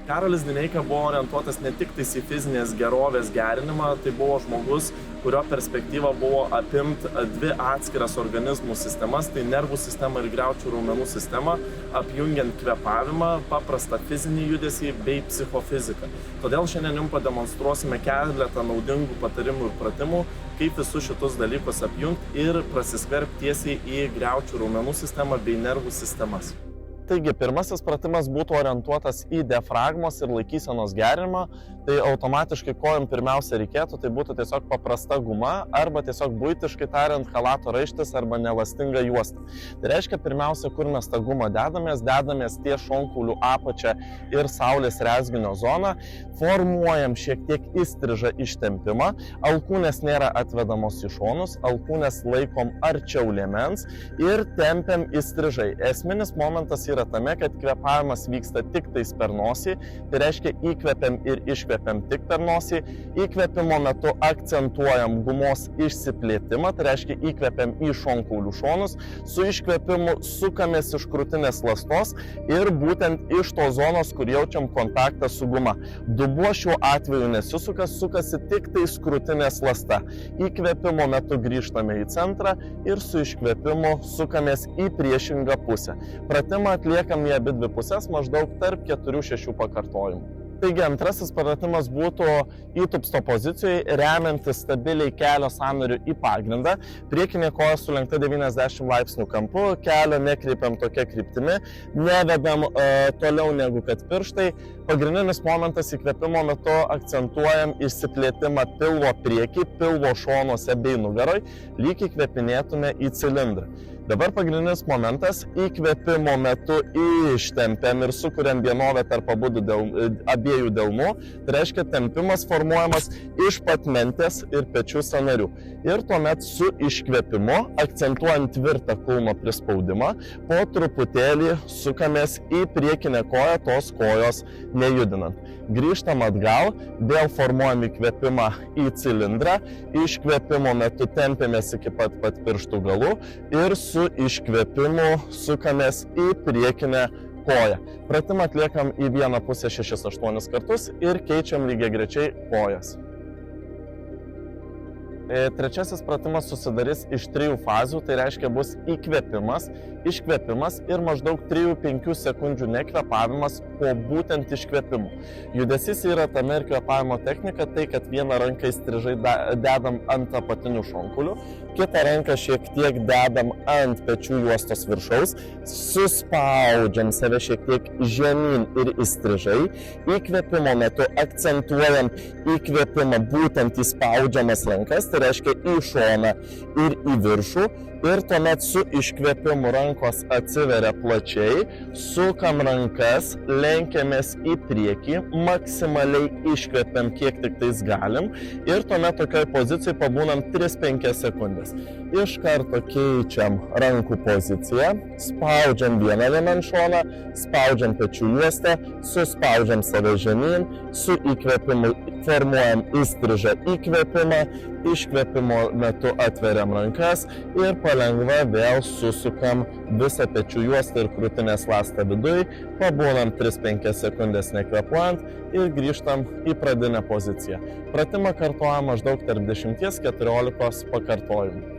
Karolis Dineika buvo orientuotas ne tik tais į fizinės gerovės gerinimą, tai buvo žmogus, kurio perspektyva buvo apimti dvi atskiras organizmų sistemas, tai nervų sistemą ir griaučių raumenų sistemą, apjungiant kvėpavimą, paprastą fizinį judesį bei psichofiziką. Todėl šiandien jums pademonstruosime keletą naudingų patarimų ir pratimų, kaip visus šitus dalykus apjungti ir prasiskverbti tiesiai į griaučių raumenų sistemą bei nervų sistemas. Taigi, pirmasis pratimas būtų orientuotas į diafragmos ir laikysenos gerinimą. Tai automatiškai, ko jums pirmiausia reikėtų, tai būtų tiesiog paprasta guma arba tiesiog buitiškai tariant chalato raištis arba nelastinga juosta. Tai reiškia, pirmiausia, kur mes tą gumą dedamės ties šonkaulių apačią ir saulės rezginio zoną, formuojam šiek tiek įstrižą ištempimą, alkūnės nėra atvedamos į šonus, alkūnės laikom arčiau liemens ir tempiam įstrižai. Esminis momentas yra tame, kad kvėpavimas vyksta tik tais per nosį, tai reiškia įkvepiam ir iškvepiam tik per nosį, įkvėpimo metu akcentuojam gumos išsiplėtimą, tai reiškia įkvepiam į šonkaulių šonus, su iškvėpimu sukamės iš krūtinės ląstos ir būtent iš tos zonos, kur jaučiam kontaktą su guma. Dubuo šiuo atveju nesisuka, sukasi tik tais krūtinės ląsta. Įkvėpimo metu grįžtame į centrą ir su iškvėpimu sukamės į priešingą pusę. Pratimą atliekam į abi dvi pusės maždaug tarp 4-6 pakartojimų. Taigi antrasis pratimas būtų įtūpsto pozicijoje, remiantis stabiliai kelio sąnariu į pagrindą. Priekinė koja sulenkta 90 laipsnių kampu, kelio nekreipiam tokia kryptimi, nevedam toliau negu kad pirštai. Pagrindinis momentas įkvėpimo metu akcentuojam išsiplėtimą pilvo priekį, pilvo šonuose bei nugaroj, lyg įkvėpinėtume į cilindrą. Dabar pagrindinis momentas įkvėpimo metu ištempiam ir sukuriam vienovę tarp abiejų delnų. Tai reiškia, tempimas formuojamas iš patmentės ir pečių sąnarių. Ir tuomet su iškvėpimu, akcentuojant tvirtą kulno prispaudimą, po truputėlį sukamės į priekinę koją, tos kojos nejudinant. Grįžtam atgal, vėl formuojam įkvėpimą į cilindrą, iškvėpimo metu tempiamės iki pat pirštų galų ir su iškvėpimu sukamės į priekinę koją. Pratimą atliekam į vieną pusę 6-8 kartus ir keičiam lygiagrečiai kojas. Trečiasis pratimas susidarys iš 3 fazių, tai reiškia bus įkvėpimas, iškvėpimas ir maždaug 3-5 sekundžių nekvėpavimas po būtent iškvėpimu. Judesys yra tame ir kvėpavimo technika, tai kad vieną ranką įstrižai dedam ant apatinių šonkaulių, kitą ranką šiek tiek dedam ant pečių juostos viršaus, suspaudžiam save šiek tiek žemyn ir įstrižai, įkvėpimo metu akcentuojam įkvėpimą būtent į spaudžiamas rankas, tai reiškia į šoną ir į viršų, ir tuomet su iškvėpimu rankos atsiveria plačiai, sukam rankas, lenkiamės į priekį, maksimaliai iškvėpiam kiek tik tais galim ir tuomet tokioj pozicijai pabūnam 3-5 sekundės. Iš karto keičiam rankų poziciją, spaudžiam vieną liemens šoną, spaudžiam pečių juostą, suspaudžiam save žemyn, su įkvėpimu formuojam įstrižą įkvėpimą, iškvėpimo metu atveriam rankas ir palengva vėl susukam visą pečių juostą ir krūtinės ląstą viduj, pabūnam 3-5 sekundės nekvėpuojant ir grįžtam į pradinę poziciją. Pratimą kartuojam maždaug tarp 10-14 pakartojimų.